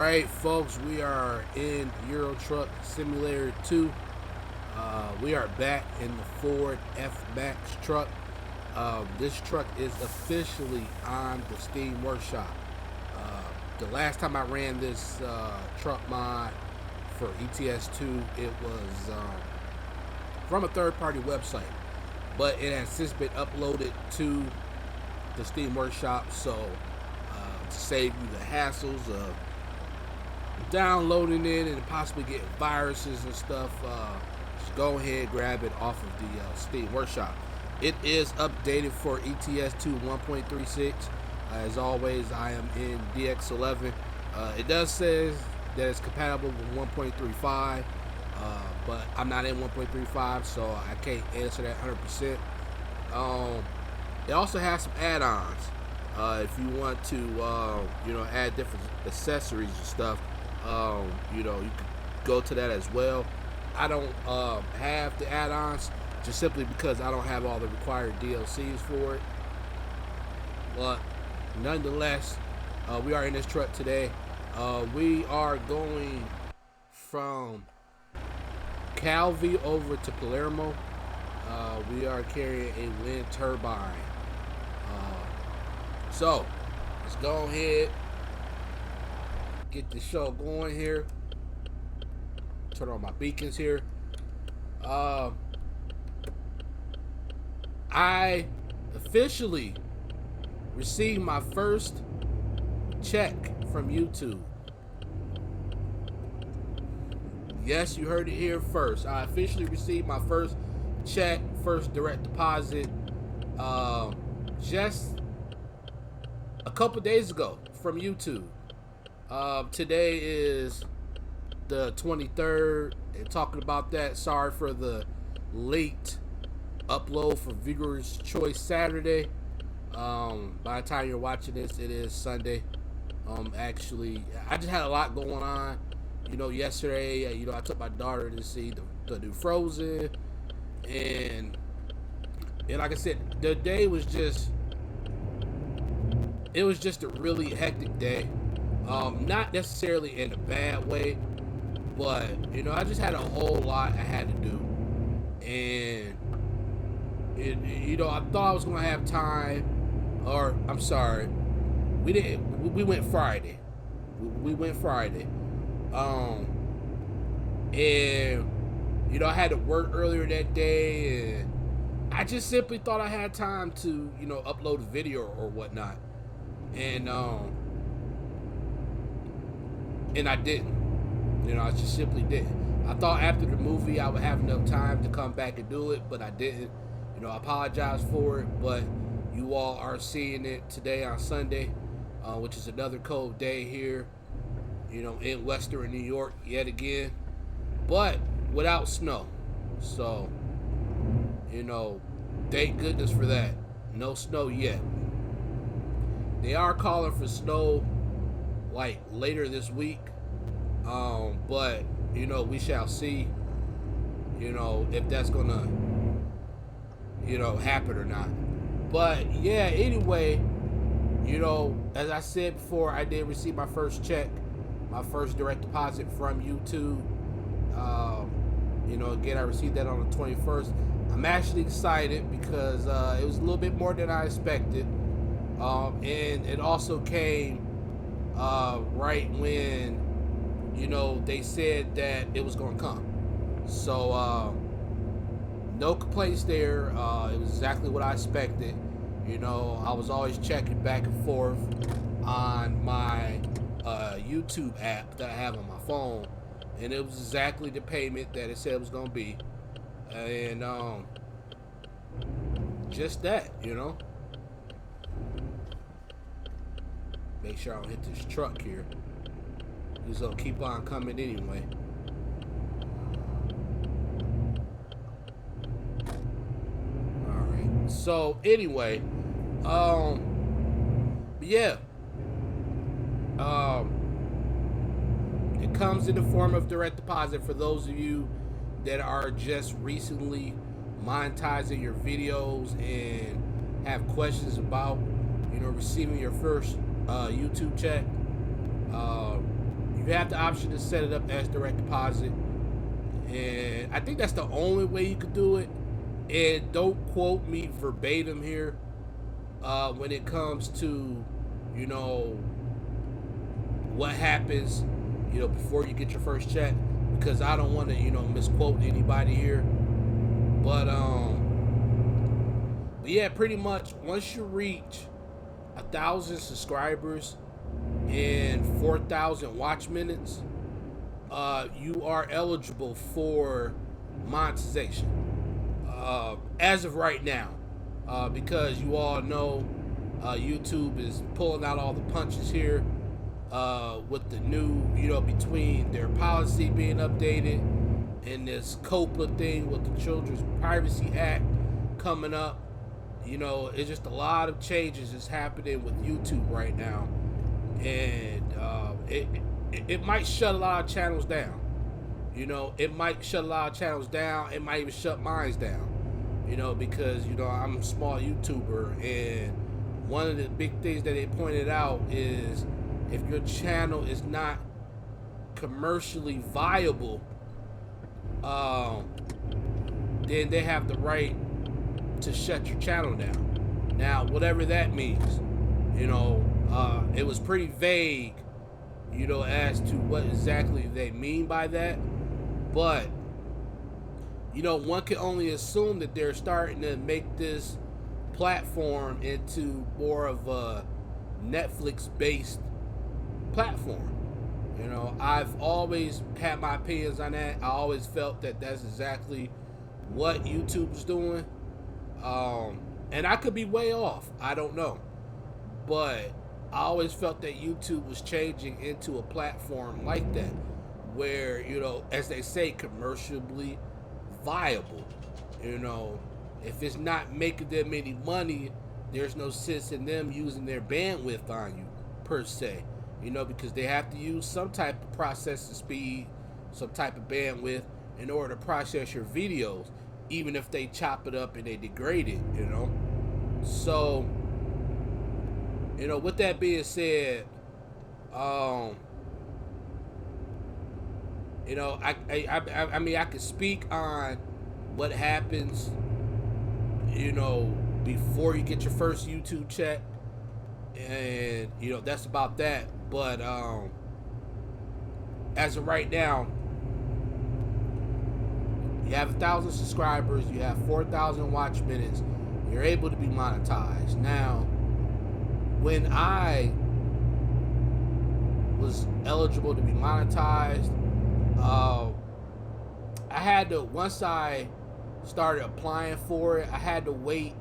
Alright folks, we are in Euro Truck Simulator 2. We are back in the Ford F-Max truck. This truck is officially on the Steam Workshop. The last time I ran this truck mod for ETS2, it was from a third-party website. But it has since been uploaded to the Steam Workshop, so to save you the hassles of downloading it and possibly getting viruses and stuff, just go ahead, grab it off of the Steam Workshop. It is updated for ETS2 1.36. As always, I am in DX11. It does say that it's compatible with 1.35, but I'm not in 1.35, so I can't answer that 100%. It also has some add-ons. If you want to, add different accessories and stuff, you can go to that as well. I don't have the add-ons just simply because I don't have all the required DLCs for it. But nonetheless, we are in this truck today. We are going from Calvi over to Palermo. We are carrying a wind turbine. So let's go ahead, get the show going here. Turn on my beacons here. I officially received my first check from YouTube. Yes, you heard it here first. I officially received my first check, first direct deposit, just a couple days ago from YouTube. Today is the 23rd, and talking about that, sorry for the late upload for Vigorous Choice Saturday. By the time you're watching this, it is Sunday. Actually, I just had a lot going on. Yesterday, I took my daughter to see the new Frozen, and like I said, the day was just, it was just a really hectic day. Not necessarily in a bad way, but I just had a whole lot I had to do, and I thought I was gonna have time, or I'm sorry, we didn't. We went Friday. We went Friday, and I had to work earlier that day, and I just simply thought I had time to upload a video or whatnot, and I didn't. I just simply didn't. I thought after the movie I would have enough time to come back and do it, but I didn't. I apologize for it, but you all are seeing it today on Sunday, which is another cold day here, in Western New York yet again, but without snow. So, thank goodness for that. No snow yet. They are calling for snow like later this week, but we shall see if that's gonna happen or not. But yeah, anyway, as I said before, I did receive my first check, my first direct deposit from YouTube. Again, I received that on the 21st. I'm actually excited because it was a little bit more than I expected, and it also came right when they said that it was gonna come. So no complaints there. It was exactly what I expected. I was always checking back and forth on my YouTube app that I have on my phone, and it was exactly the payment that it said it was gonna be, and just that. Make sure I don't hit this truck here. He's gonna keep on coming anyway. Alright. So anyway, yeah. It comes in the form of direct deposit for those of you that are just recently monetizing your videos and have questions about receiving your first YouTube check. You have the option to set it up as direct deposit, and I think that's the only way you could do it. And don't quote me verbatim here when it comes to, you know, what happens, you know, before you get your first check, because I don't want to, you know, misquote anybody here. But yeah, pretty much once you reach 1,000 subscribers and 4,000 watch minutes, you are eligible for monetization. As of right now, because you all know YouTube is pulling out all the punches here with the new, you know, between their policy being updated and this COPA thing with the Children's Privacy Act coming up. You know, it's just a lot of changes is happening with YouTube right now, and it might shut a lot of channels down. You know, it might shut a lot of channels down. It might even shut mine down. You know, because, you know, I'm a small YouTuber, and one of the big things that they pointed out is if your channel is not commercially viable, then they have the right to shut your channel down. Now, whatever that means, you know, it was pretty vague, you know, as to what exactly they mean by that. But, you know, one can only assume that they're starting to make this platform into more of a Netflix-based platform. You know, I've always had my opinions on that. I always felt that that's exactly what YouTube's doing. And I could be way off. I don't know. But I always felt that YouTube was changing into a platform like that, where, you know, as they say, commercially viable. You know, if it's not making them any money, there's no sense in them using their bandwidth on you, per se. You know, because they have to use some type of processing speed, some type of bandwidth in order to process your videos, even if they chop it up and they degrade it, you know. So, you know, with that being said, you know, I mean, I could speak on what happens, you know, before you get your first YouTube check, and, you know, that's about that. But as of right now, you have 1,000 subscribers, you have 4,000 watch minutes, you're able to be monetized. Now, when I was eligible to be monetized, I had to, once I started applying for it, I had to wait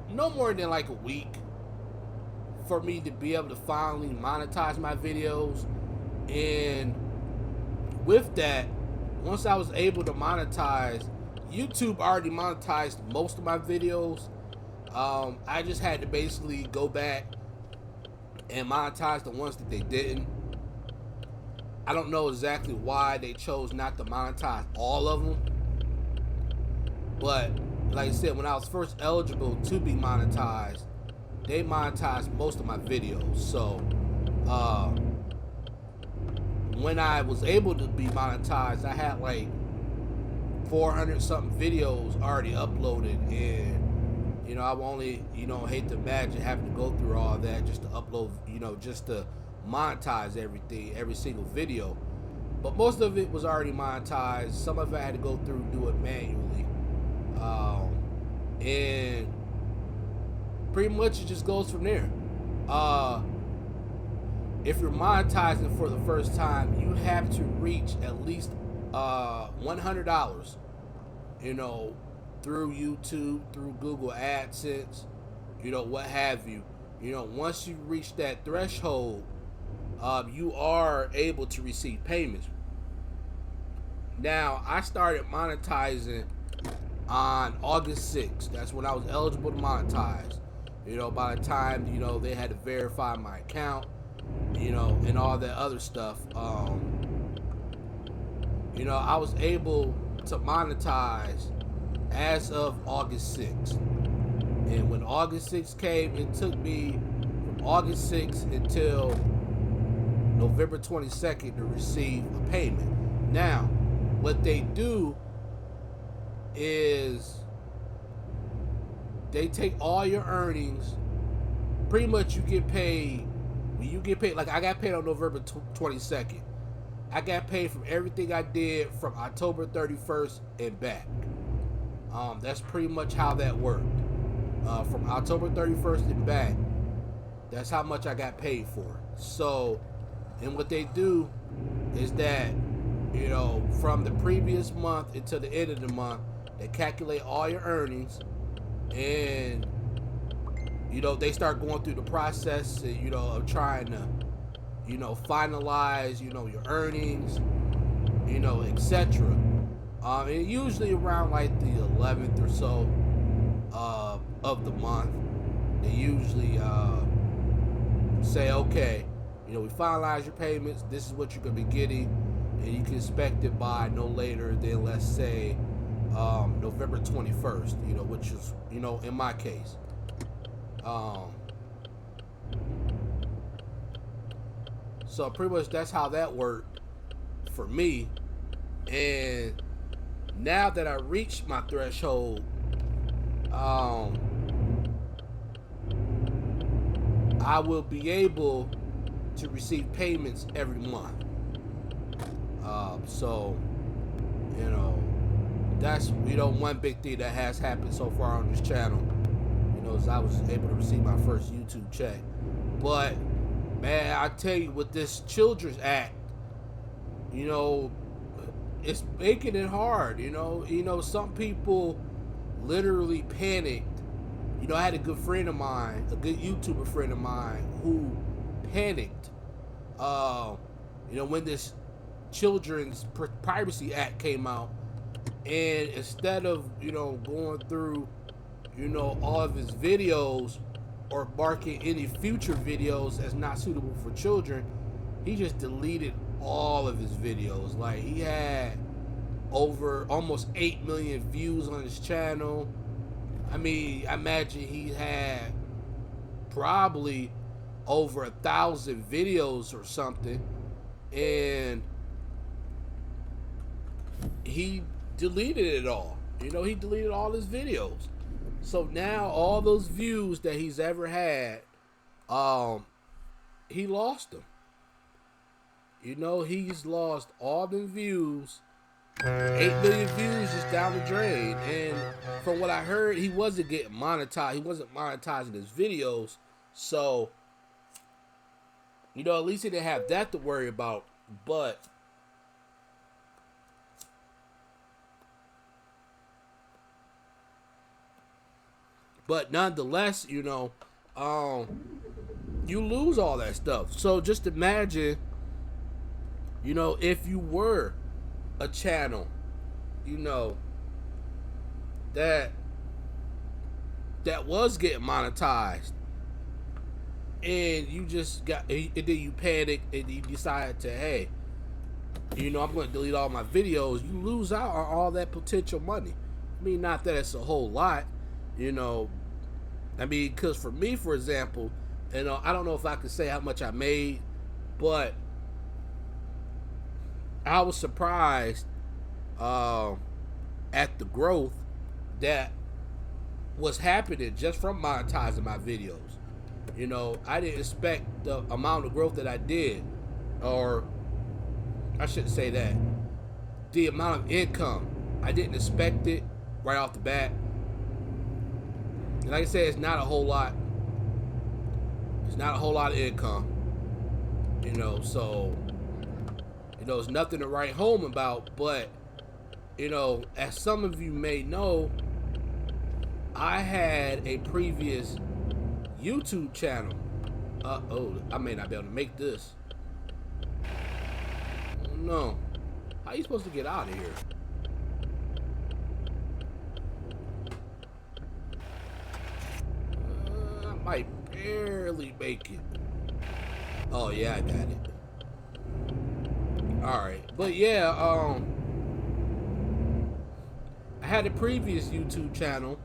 no more than like a week for me to be able to finally monetize my videos. And with that, once I was able to monetize, YouTube already monetized most of my videos. I just had to basically go back and monetize the ones that they didn't. I don't know exactly why they chose not to monetize all of them, but like I said, when I was first eligible to be monetized, they monetized most of my videos. So when I was able to be monetized, I had like 400 something videos already uploaded, and, you know, I only, you know, hate to imagine having to go through all that just to upload, you know, just to monetize everything, every single video. But most of it was already monetized. Some of it I had to go through and do it manually, and pretty much it just goes from there. If you're monetizing for the first time, you have to reach at least $100, you know, through YouTube, through Google AdSense, you know, what have you. You know, once you reach that threshold, you are able to receive payments. Now, I started monetizing on August 6th. That's when I was eligible to monetize. You know, by the time, you know, they had to verify my account, you know, and all that other stuff. You know, I was able to monetize as of August 6th. And when August 6th came, it took me from August 6th until November 22nd to receive a payment. Now, what they do is they take all your earnings. Pretty much you get paid. When you get paid, like I got paid on November 22nd. I got paid from everything I did from October 31st and back. That's pretty much how that worked. From October 31st and back, that's how much I got paid for. So, and what they do is that, you know, from the previous month until the end of the month, they calculate all your earnings, and, you know, they start going through the process, you know, of trying to, you know, finalize, you know, your earnings, you know, etc. And usually around like the 11th or so of the month, they usually say, okay, you know, we finalize your payments. This is what you're gonna be getting, and you can expect it by no later than, let's say, November 21st. You know, which is, you know, in my case. So pretty much that's how that worked for me. And now that I reached my threshold, I will be able to receive payments every month. So, you know, that's, you know, one big thing that has happened so far on this channel. You know, is I was able to receive my first YouTube check. But man, I tell you, with this Children's Act, you know, it's making it hard. You know, some people literally panicked. You know, I had a good friend of mine, a good YouTuber friend of mine, who panicked. You know, when this Children's Privacy Act came out, and instead of, you know, going through, you know, all of his videos or marking any future videos as not suitable for children, he just deleted all of his videos. Like, he had over almost 8 million views on his channel. I mean, I imagine he had probably over 1,000 videos or something, and he deleted it all. You know, he deleted all his videos. So now all those views that he's ever had, he lost them. You know, he's lost all the views. 8 million views just down the drain. And from what I heard, he wasn't getting monetized. He wasn't monetizing his videos. So, you know, at least he didn't have that to worry about. But nonetheless, you know, you lose all that stuff. So just imagine, you know, if you were a channel, you know, that was getting monetized, and you just got, and then you panicked and you decided to, hey, you know, I'm going to delete all my videos. You lose out on all that potential money. I mean, not that it's a whole lot, you know. I mean, because for me, for example, you know, I don't know if I can say how much I made, but I was surprised at the growth that was happening just from monetizing my videos. You know, I didn't expect the amount of growth that I did, or I shouldn't say that. The amount of income, I didn't expect it right off the bat. And like I said, it's not a whole lot. It's not a whole lot of income. You know, so, you know, it's nothing to write home about. But, you know, as some of you may know, I had a previous YouTube channel. I may not be able to make this. Oh no. How are you supposed to get out of here? I might barely make it. Oh yeah, I got it. Alright. But yeah, I had a previous YouTube channel,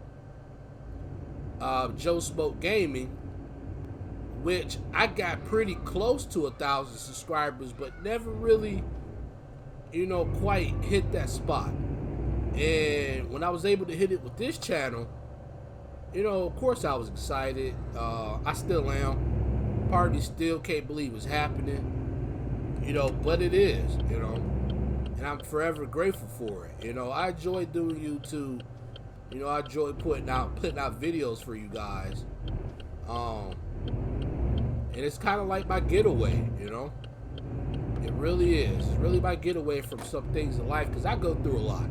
JoeSmote Gaming, which I got pretty close to 1,000 subscribers, but never really, quite hit that spot. And when I was able to hit it with this channel, of course I was excited. I still am. Part of me still can't believe it's happening. But it is, and I'm forever grateful for it. I enjoy doing YouTube. I enjoy putting out videos for you guys. And it's kind of like my getaway, It really is. It's really my getaway from some things in life, because I go through a lot.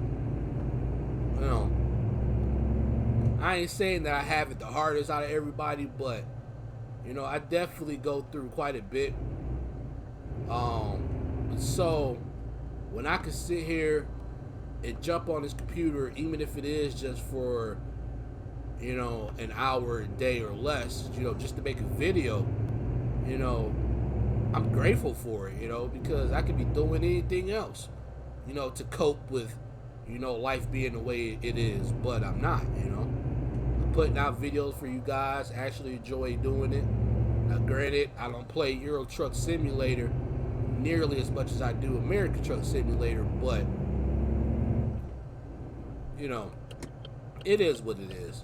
I ain't saying that I have it the hardest out of everybody, but I definitely go through quite a bit. So when I can sit here and jump on this computer, even if it is just for an hour a day or less, just to make a video, I'm grateful for it, because I could be doing anything else, to cope with life being the way it is, but I'm not. I'm putting out videos for you guys. I actually enjoy doing it. Now granted, I don't play Euro Truck Simulator nearly as much as I do American Truck Simulator, but it is what it is.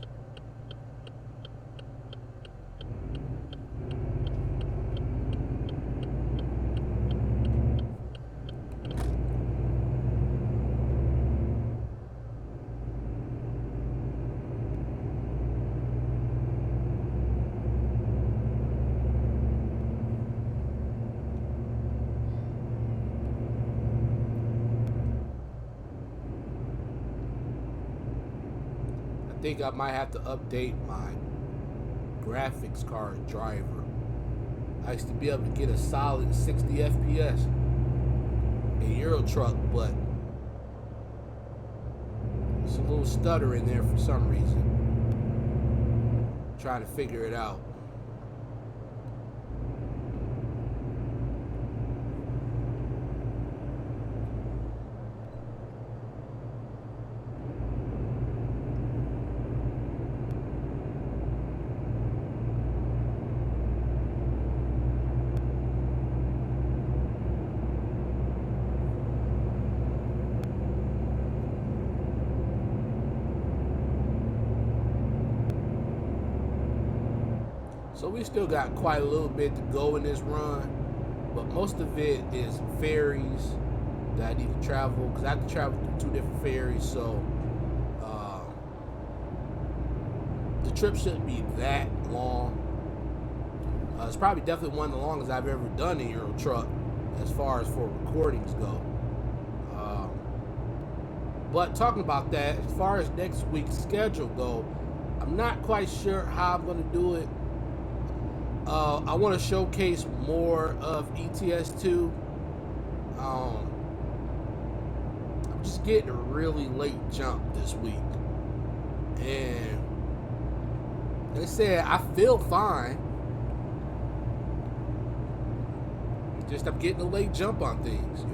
I think I might have to update my graphics card driver. I used to be able to get a solid 60 FPS in Euro Truck, but it's a little stutter in there for some reason. I'm trying to figure it out. So we still got quite a little bit to go in this run, but most of it is ferries that I need to travel, because I have to travel through 2 different ferries, so the trip shouldn't be that long. It's probably definitely one of the longest I've ever done in Euro Truck as far as for recordings go. But talking about that, as far as next week's schedule go, I'm not quite sure how I'm going to do it. I want to showcase more of ETS2. I'm just getting a really late jump this week, and they said I feel fine. Just I'm getting a late jump on things,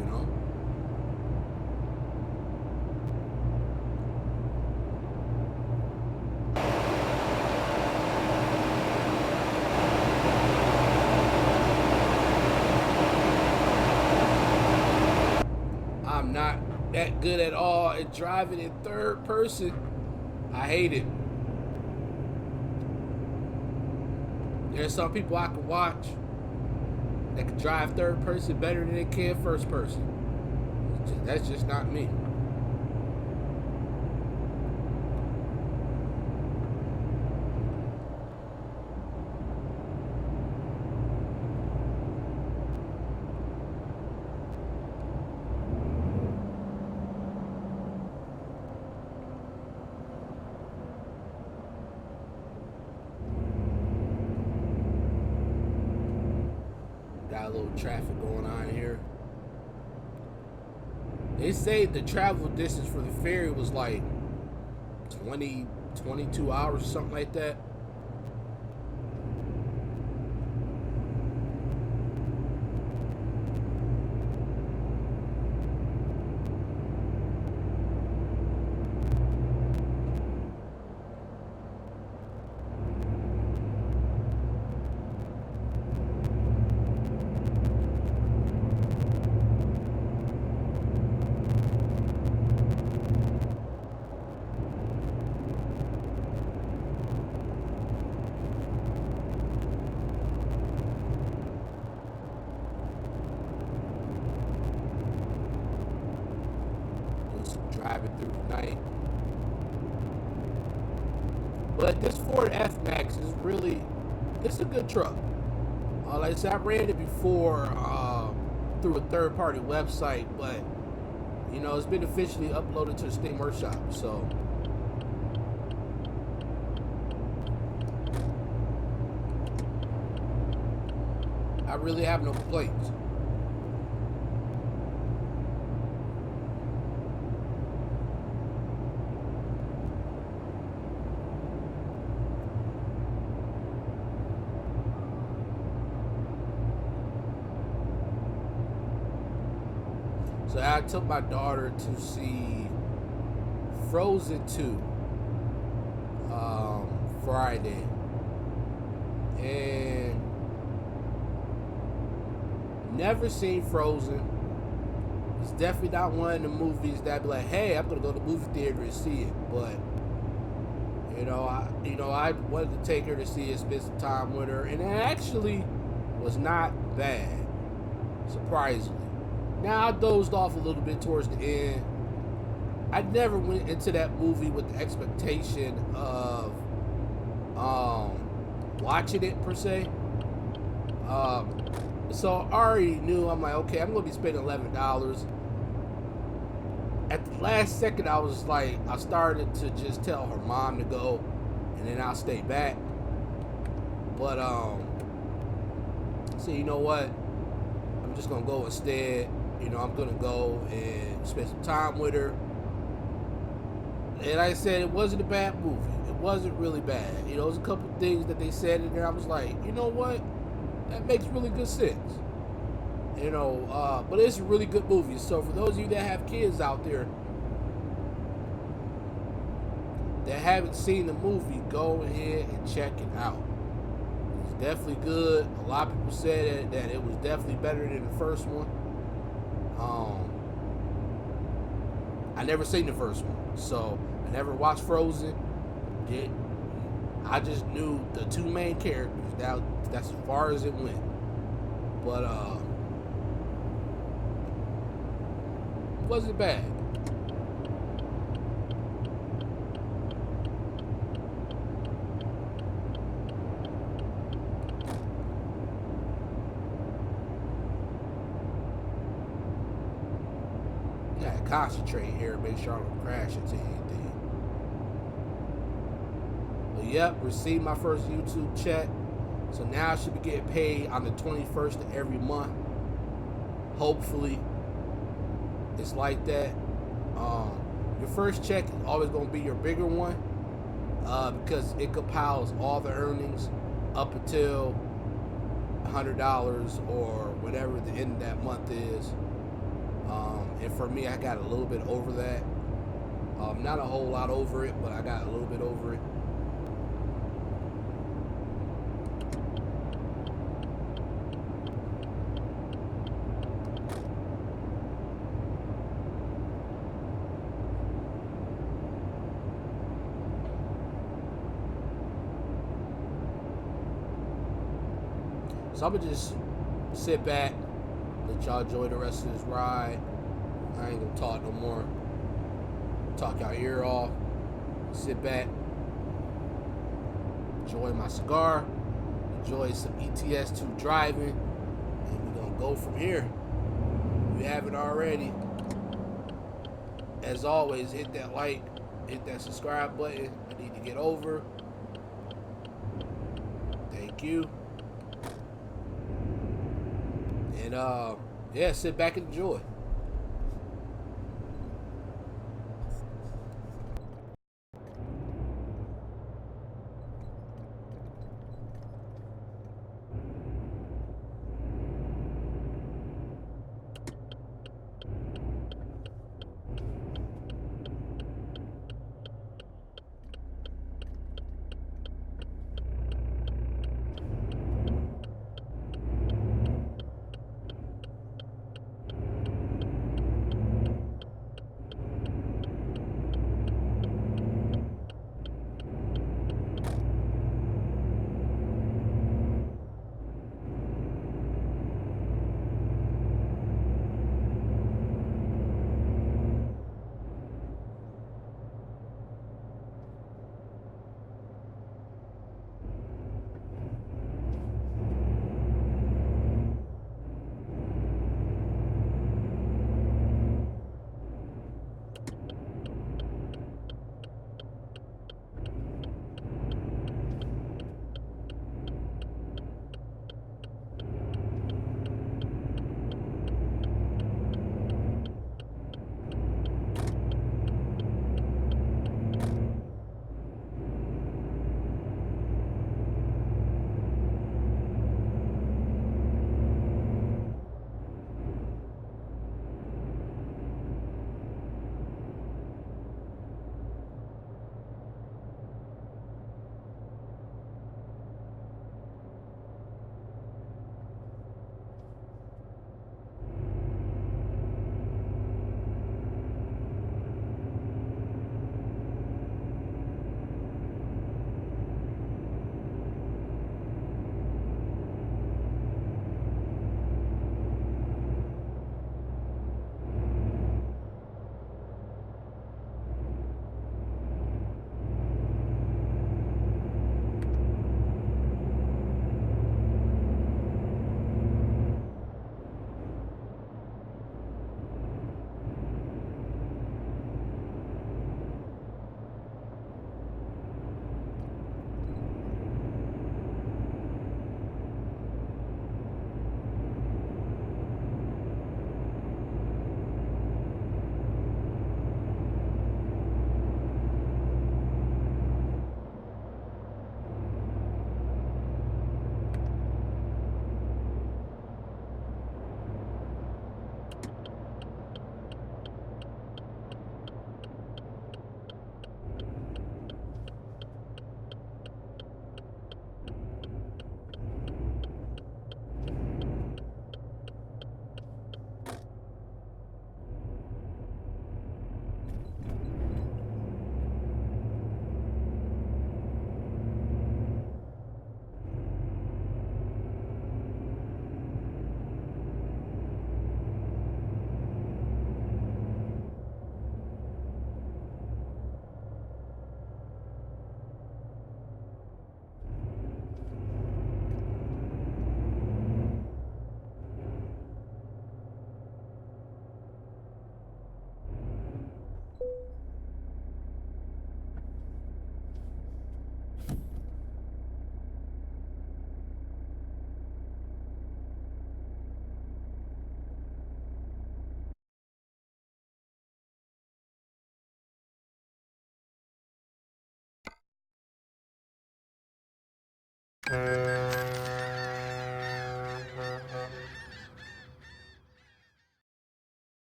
I'm not that good at all at driving in third person. I hate it. There's some people I can watch that can drive third person better than they can first person. That's just not me. Got a little traffic going on here. They say the travel distance for the ferry was like 22 hours or something like that. driving through the night. But this Ford F-Max is really, it's a good truck. Like I said, I ran it before through a third-party website, but you know, it's been officially uploaded to the Steam Workshop, so I really have no complaints. So I took my daughter to see Frozen 2 Friday, and never seen Frozen. It's definitely not one of the movies that I'd be like, hey, I'm gonna go to the movie theater and see it. But I wanted to take her to see it, spend some time with her, and it actually was not bad, surprisingly. Now, I dozed off a little bit towards the end. I never went into that movie with the expectation of watching it, per se. So I already knew, I'm like, okay, I'm going to be spending $11. At the last second, I was like, I started to just tell her mom to go, and then I'll stay back. But, so you know what? I'm just going to go instead. You know, I'm going to go and spend some time with her. And like I said, it wasn't a bad movie. It wasn't really bad. You know, there's a couple things that they said in there. I was like, you know what? That makes really good sense. You know, but it's a really good movie. So for those of you that have kids out there that haven't seen the movie, go ahead and check it out. It's definitely good. A lot of people said that it was definitely better than the first one. I never seen the first one, so I never watched Frozen. I just knew the two main characters. That's as far as it went. But it wasn't bad. Concentrate here, make sure I don't crash into anything. But yep, received my first YouTube check. So now I should be getting paid on the 21st of every month. Hopefully it's like that. Your first check is always going to be your bigger one, because it compiles all the earnings up until $100 or whatever the end of that month is. And for me, I got a little bit over that. Not a whole lot over it, but I got a little bit over it. So I'm gonna just sit back, let y'all enjoy the rest of this ride. I ain't gonna talk no more. Talk y'all ear off. Sit back, enjoy my cigar, enjoy some ETS2 driving, and we're gonna go from here. If you haven't already, as always, hit that like, hit that subscribe button. I need to get over. Thank you. And yeah, sit back and enjoy.